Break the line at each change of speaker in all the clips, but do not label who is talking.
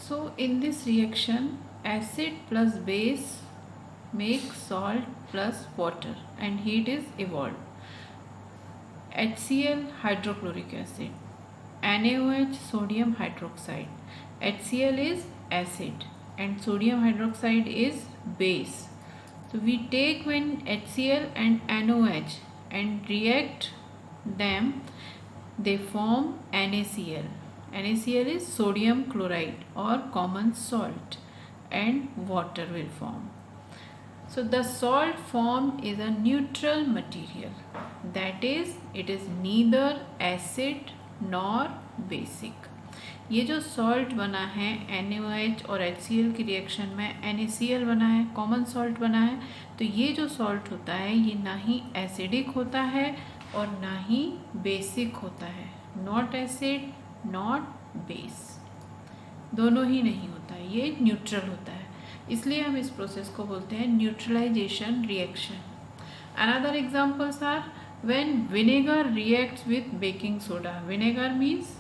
So in this reaction, acid plus base make salt plus water and heat is evolved. HCl hydrochloric acid, NaOH sodium hydroxide. HCl is acid and sodium hydroxide is base. So we take when HCl and NaOH and react them, they form NaCl. NaCl is sodium chloride or common salt, and water will form. So the salt formed is a neutral material, that is it is neither acid nor basic. ये जो salt बना है NaOH और HCl की reaction में NaCl बना है, common salt बना है, तो ये जो सॉल्ट होता है ये ना ही एसिडिक होता है और ना ही बेसिक होता है, नॉट एसिड नॉट बेस, दोनों ही नहीं होता है, ये न्यूट्रल होता है, इसलिए हम इस प्रोसेस को बोलते हैं neutralisation reaction. Another examples are when vinegar reacts with baking soda. Vinegar means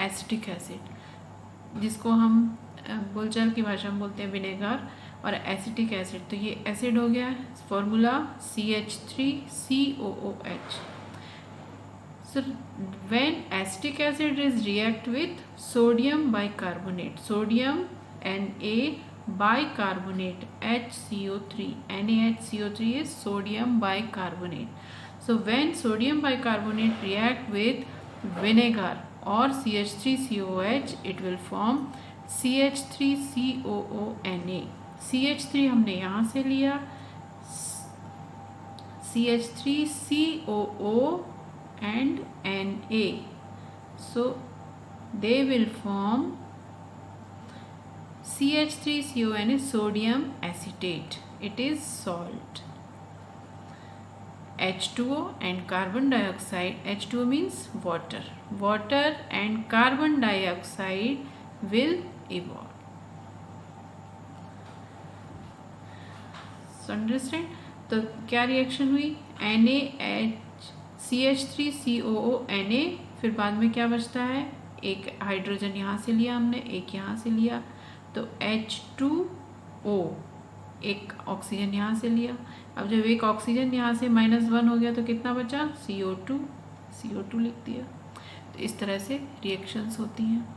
acetic acid, जिसको हम बोलचाल की भाषा में बोलते हैं विनेगर, और एसिटिक एसिड, तो ये एसिड हो गया. Formula CH3COOH. So when acetic acid is react with sodium bicarbonate, sodium Na bicarbonate HCO3, NaHCO3 is sodium bicarbonate. So when sodium bicarbonate react with vinegar or CH3COOH, it will form CH3COONA. CH3 हमने यहाँ से लिया, CH3COO and Na, so they will form CH3CON is sodium acetate, it is salt. H2O and carbon dioxide, H2O means water, water and carbon dioxide will evolve. So understand, तो क्या reaction हुई, CH3COO Na, फिर बाद में क्या बचता है, एक हाइड्रोजन यहाँ से लिया हमने, एक यहाँ से लिया, तो H2O, एक ऑक्सीजन यहाँ से लिया. अब जब एक ऑक्सीजन यहाँ से -1 हो गया तो कितना बचा, CO2 लिख दिया. तो इस तरह से रिएक्शंस होती हैं.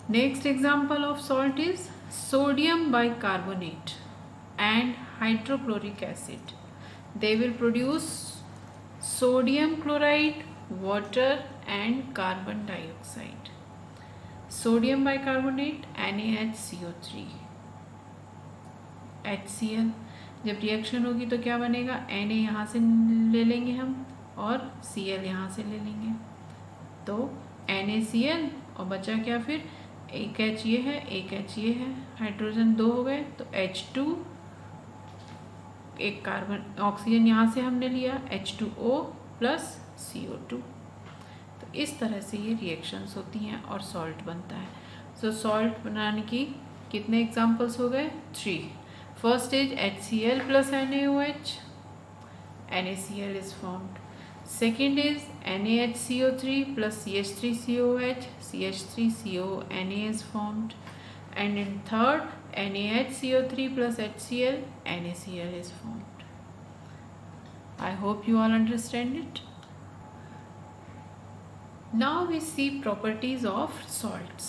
Next example of salt is sodium bicarbonate and hydrochloric acid. They will produce sodium chloride, water and carbon dioxide. Sodium bicarbonate NaHCO3, HCl. जब रिएक्शन होगी तो क्या बनेगा, Na यहाँ से ले लेंगे हम और Cl यहाँ से ले लेंगे, तो NaCl और बचा क्या, फिर एक H ये है, एक H ये है, हाइड्रोजन 2 हो गए, तो H2, एक कार्बन ऑक्सीजन यहाँ से हमने लिया, H2O प्लस CO2. तो इस तरह से ये रिएक्शंस होती हैं और सॉल्ट बनता है. सो सॉल्ट बनाने की कितने एग्जांपल्स हो गए, 3. First is HCl plus NaOH, NaCl is formed. Second is NaHCO3 plus CH3COOH, CH3CONA is formed. And in third, NaHCO3 plus HCl, NaCl is formed. I hope you all understand it. Now we see properties of salts.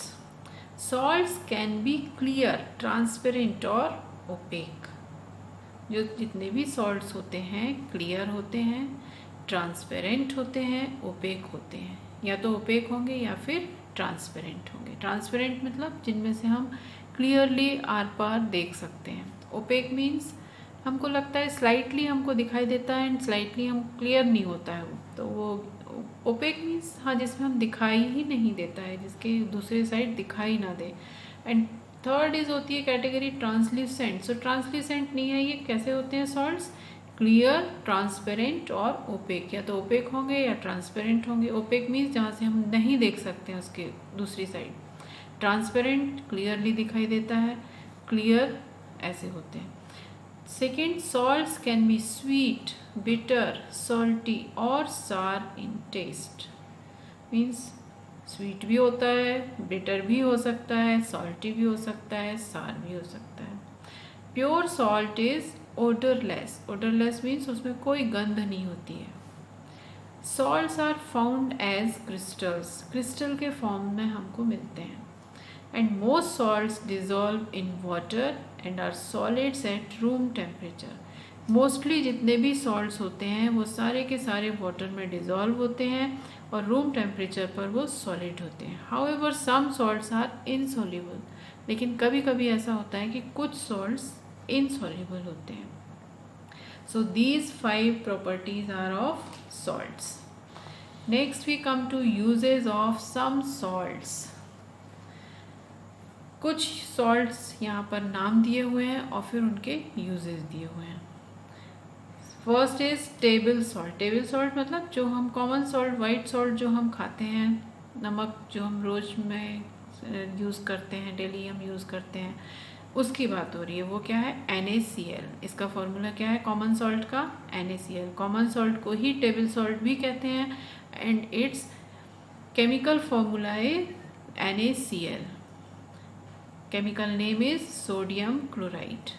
Salts can be clear, transparent or opaque. जो जितने भी salts होते हैं clear होते हैं, transparent होते हैं, opaque होते हैं. या तो opaque होंगे या फिर ट्रांसपेरेंट होंगे. ट्रांसपेरेंट मतलब जिनमें से हम क्लियरली आर पार देख सकते हैं. ओपेक मीन्स हमको लगता है स्लाइटली हमको दिखाई देता है एंड स्लाइटली हम क्लियर नहीं होता है वो, तो वो ओपेक मीन्स हाँ जिसमें हम दिखाई ही नहीं देता है, जिसके दूसरे साइड दिखाई ना दे. एंड थर्ड इज होती है कैटेगरी ट्रांसल्यूसेंट. सो ट्रांसल्यूसेंट नहीं है, ये कैसे होते हैं सॉल्ट्स, क्लियर, ट्रांसपेरेंट और ओपेक. या तो ओपेक होंगे या ट्रांसपेरेंट होंगे. ओपेक मीन्स जहाँ से हम नहीं देख सकते हैं उसके दूसरी साइड. ट्रांसपेरेंट क्लियरली दिखाई देता है, क्लियर ऐसे होते हैं. Second, salts can be sweet, bitter, salty और सार इन टेस्ट. मीन्स स्वीट भी होता है, बिटर भी हो सकता है, सॉल्टी भी हो सकता है, सार भी हो सकता है। Pure salt is odourless. Odourless means उसमें कोई गंध नहीं होती है। Salts are found as crystals. Crystal के फॉर्म में हमको मिलते हैं। And most salts dissolve in water and are solids at room temperature. Mostly जितने भी सॉल्ट्स होते हैं वो सारे के सारे वाटर में डिजॉल्व होते हैं और रूम टेम्परेचर पर वो सॉलिड होते हैं। However some salts are insoluble. लेकिन कभी कभी ऐसा होता है कि कुछ सॉल्ट्स इनसॉल्युबल होते हैं। So these 5 properties are of salts. Next we come to uses of some salts. कुछ salts यहाँ पर नाम दिए हुए हैं और फिर उनके uses दिए हुए हैं। First is table salt. Table salt मतलब जो हम कॉमन सॉल्ट, वाइट सॉल्ट जो हम खाते हैं, नमक जो हम रोज में यूज़ करते हैं, डेली हम यूज़ करते हैं, उसकी बात हो रही है। वो क्या है? NaCl। इसका फॉर्मूला क्या है कॉमन सॉल्ट का? NaCl। कॉमन सॉल्ट को ही टेबल सॉल्ट भी कहते हैं and its chemical formula is NaCl। Chemical name is sodium chloride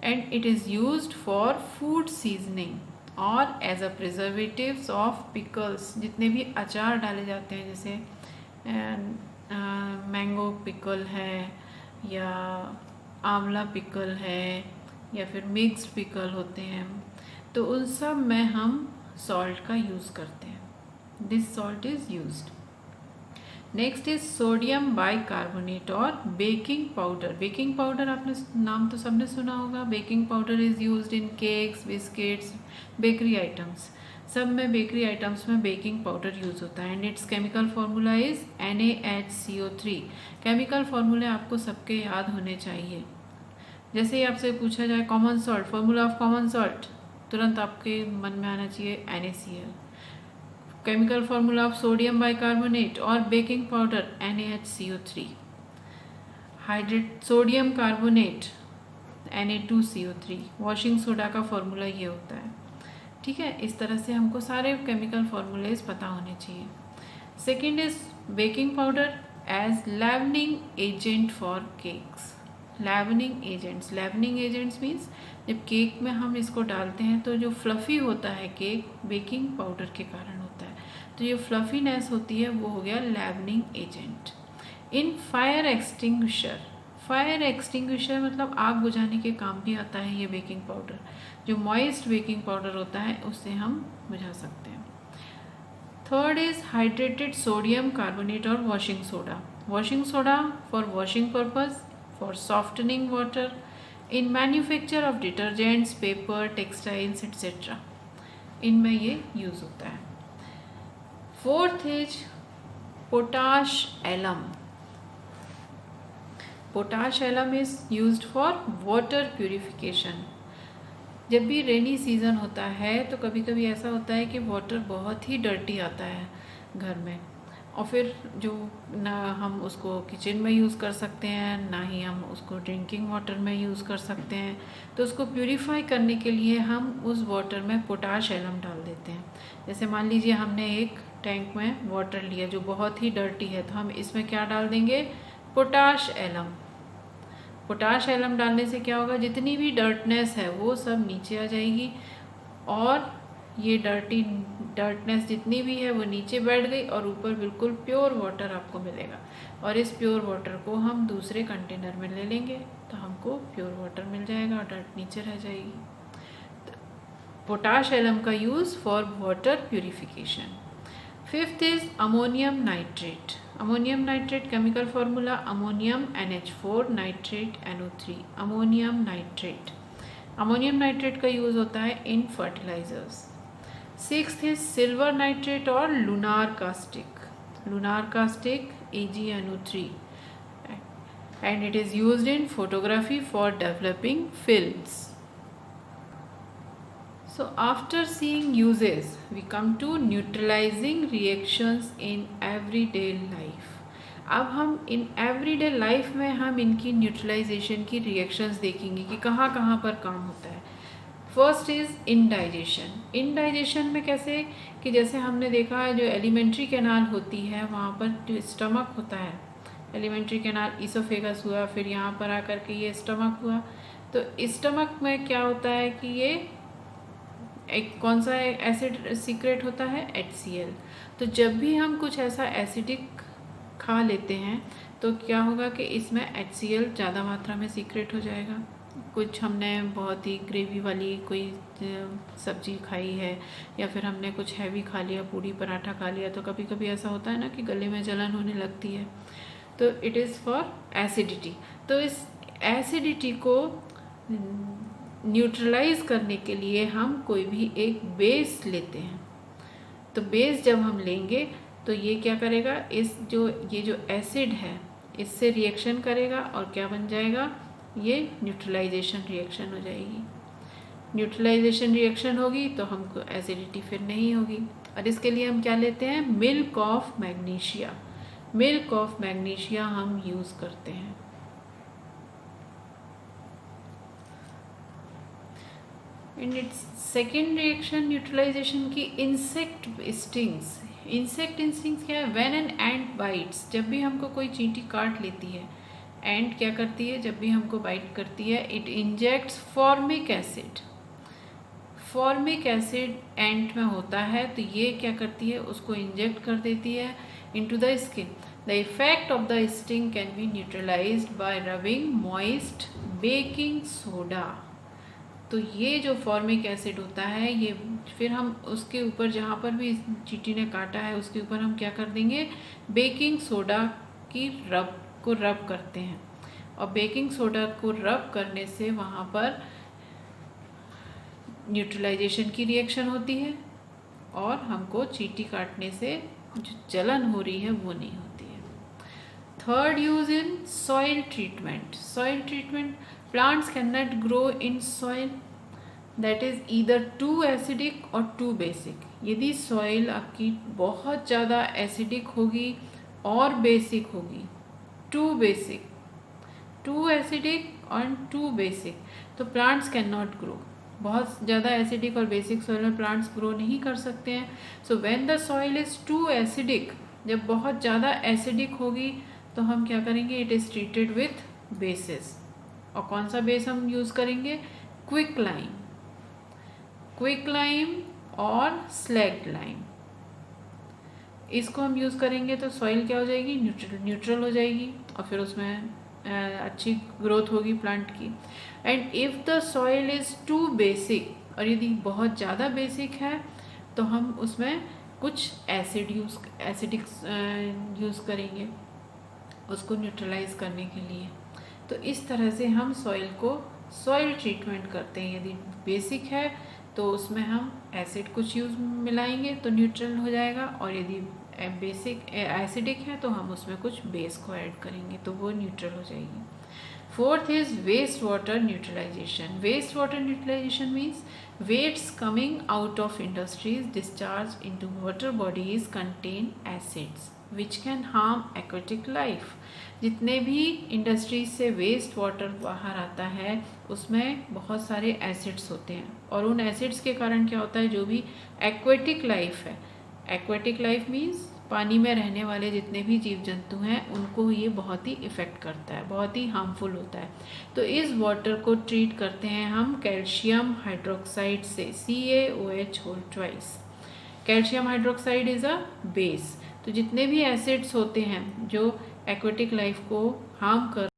and it is used for food seasoning और as a preservatives of pickles. जितने भी अचार डाले जाते हैं, जैसे मैंगो पिकल है या आंवला पिकल है या फिर मिक्स्ड पिकल होते हैं, तो उन सब में हम सॉल्ट का यूज़ करते हैं। This salt is used. Next is sodium bicarbonate और बेकिंग पाउडर। बेकिंग पाउडर आपने नाम तो सबने सुना होगा। Baking powder is used in cakes, biscuits, bakery items. सब में बेकरी आइटम्स में बेकिंग पाउडर यूज़ होता है and its chemical formula is NaHCO3। Chemical फार्मूले आपको सबके याद होने चाहिए। जैसे ही आपसे पूछा जाए common salt, formula of common salt, तुरंत आपके मन में आना चाहिए NaCl। Chemical formula of sodium bicarbonate और baking powder NaHCO3। Hydrate sodium carbonate Na2CO3। Washing soda का फॉर्मूला ये होता है। ठीक है, इस तरह से हमको सारे केमिकल फार्मूलेज पता होने चाहिए। Second is baking powder as leavening agent for cakes. Leavening agents. Leavening agents means जब केक में हम इसको डालते हैं तो जो फ्लफ़ी होता है केक, बेकिंग पाउडर के कारण होता है। तो ये फ्लफ़ीनेस होती है वो हो गया leavening agent. In fire extinguisher. Fire extinguisher मतलब आग बुझाने के काम भी आता है ये बेकिंग पाउडर। जो मॉइस्ट बेकिंग पाउडर होता है उससे हम बुझा सकते हैं। Third is hydrated sodium carbonate और washing soda. Washing soda for washing purpose, for softening water, in manufacture of detergents, paper, textiles etcetera, इनमें ये यूज़ होता है। Fourth is potash alum. Potash alum is used for water purification. जब भी rainy season होता है तो कभी कभी ऐसा होता है कि वाटर बहुत ही डर्टी आता है घर में, और फिर जो ना हम उसको किचन में यूज़ कर सकते हैं ना ही हम उसको ड्रिंकिंग वाटर में यूज़ कर सकते हैं। तो उसको प्यूरिफाई करने के लिए हम उस वाटर में पोटाश एलम डाल देते हैं। जैसे मान लीजिए हमने एक टैंक में वाटर लिया जो बहुत ही डर्टी है, तो हम इसमें क्या डाल देंगे? Potash alum. पोटाश एलम डालने से क्या होगा? जितनी भी डर्टनेस है वो सब नीचे आ जाएगी और ये डर्टनेस जितनी भी है वो नीचे बैठ गई और ऊपर बिल्कुल प्योर वाटर आपको मिलेगा। और इस प्योर वाटर को हम दूसरे कंटेनर में ले लेंगे तो हमको प्योर वाटर मिल जाएगा और डर्ट नीचे रह जाएगी। पोटाश एलम का use for water purification. Fifth is ammonium nitrate. Ammonium nitrate chemical formula ammonium NH4 nitrate NO3। Ammonium nitrate. Ammonium nitrate का यूज़ होता है in fertilizers. Sixth is silver nitrate और lunar caustic. Lunar caustic AgNO3 and it is used in photography for developing films. So after seeing uses, we come to neutralizing reactions in everyday life. अब हम in everyday life में हम इनकी neutralisation की reactions देखेंगे कि कहाँ कहाँ पर काम होता है। First is indigestion. इनडाइजेशन में कैसे कि जैसे हमने देखा है जो एलिमेंट्री कैनाल होती है वहाँ पर जो स्टमक होता है, एलिमेंट्री कैनाल इसोफेगस हुआ, फिर यहाँ पर आकर के ये स्टमक हुआ। तो स्टमक में क्या होता है कि ये एक कौन सा एसिड सीक्रेट होता है, HCl। तो जब भी हम कुछ ऐसा एसिडिक खा लेते हैं तो क्या होगा कि इसमें HCl ज़्यादा मात्रा में सीक्रेट हो जाएगा। कुछ हमने बहुत ही ग्रेवी वाली कोई सब्जी खाई है या फिर हमने कुछ हैवी खा लिया, पूड़ी पराठा खा लिया, तो कभी कभी ऐसा होता है ना कि गले में जलन होने लगती है, तो इट इज़ फॉर एसिडिटी। तो इस एसिडिटी को न्यूट्रलाइज करने के लिए हम कोई भी एक बेस लेते हैं। तो बेस जब हम लेंगे तो ये क्या करेगा, ये जो एसिड है इससे रिएक्शन करेगा और क्या बन जाएगा, ये न्यूट्रलाइजेशन रिएक्शन हो जाएगी। न्यूट्रलाइजेशन रिएक्शन होगी तो हमको एसिडिटी फिर नहीं होगी। और इसके लिए हम क्या लेते हैं, milk of magnesia. Milk of magnesia हम यूज़ करते हैं। In its second reaction neutralisation की, इंसेक्ट स्टिंग्स। इंसेक्ट स्टिंग्स क्या है, व्हेन एन एंट बाइट्स, जब भी हमको कोई चींटी काट लेती है, एंट क्या करती है, जब भी हमको बाइट करती है, it injects formic acid. Formic acid ant में होता है तो ये क्या करती है, उसको इंजेक्ट कर देती है into the skin. The effect of the sting can be neutralised bye rubbing moist baking soda. तो ये जो फॉर्मिक एसिड होता है ये फिर हम उसके ऊपर जहाँ पर भी चींटी ने काटा है उसके ऊपर हम क्या कर देंगे, बेकिंग सोडा की रब करते हैं। और बेकिंग सोडा को रब करने से वहाँ पर न्यूट्रलाइजेशन की रिएक्शन होती है और हमको चींटी काटने से जो जलन हो रही है वो नहीं होती है। Third use in soil treatment. Soil treatment, plants can not grow in soil that is either too acidic और टू बेसिक। यदि सॉइल आपकी बहुत ज़्यादा एसिडिक होगी और बेसिक होगी, टू एसिडिक और टू बेसिक, तो प्लांट्स कैन नॉट ग्रो। बहुत ज़्यादा एसिडिक और बेसिक सॉइल में प्लांट्स ग्रो नहीं कर सकते हैं। So when the soil is too acidic, जब बहुत ज़्यादा एसिडिक होगी तो हम क्या करेंगे, it is treated with basis. और कौन सा बेस हम यूज़ करेंगे, क्विक लाइम और स्लैग्ड लाइम। इसको हम यूज़ करेंगे तो सॉइल क्या हो जाएगी, न्यूट्रल हो जाएगी और फिर उसमें अच्छी ग्रोथ होगी प्लांट की। And if the soil is too basic, और यदि बहुत ज़्यादा बेसिक है तो हम उसमें कुछ एसिडिक यूज़ करेंगे उसको न्यूट्रलाइज करने के लिए। तो इस तरह से हम सॉइल ट्रीटमेंट करते हैं। यदि बेसिक है तो उसमें हम एसिड कुछ मिलाएंगे तो न्यूट्रल हो जाएगा, और यदि बेसिक एसिडिक है तो हम उसमें कुछ बेस को ऐड करेंगे तो वो न्यूट्रल हो जाएगी। Fourth is waste water neutralisation. Waste water neutralisation means wastes coming out of industries discharge into water bodies contain acids which can harm aquatic life. जितने भी इंडस्ट्रीज से वेस्ट वाटर बाहर आता है उसमें बहुत सारे एसिड्स होते हैं, और उन एसिड्स के कारण क्या होता है, जो भी एक्वेटिक लाइफ है, एक्वेटिक लाइफ मीन्स पानी में रहने वाले जितने भी जीव जंतु हैं उनको ये बहुत ही इफ़ेक्ट करता है, बहुत ही हार्मफुल होता है। तो इस वाटर को ट्रीट करते हैं हम कैल्शियम हाइड्रोक्साइड से, CaOH whole twice. Calcium hydroxide is a base. तो जितने भी एसिड्स होते हैं जो एक्वेटिक लाइफ को हार्म कर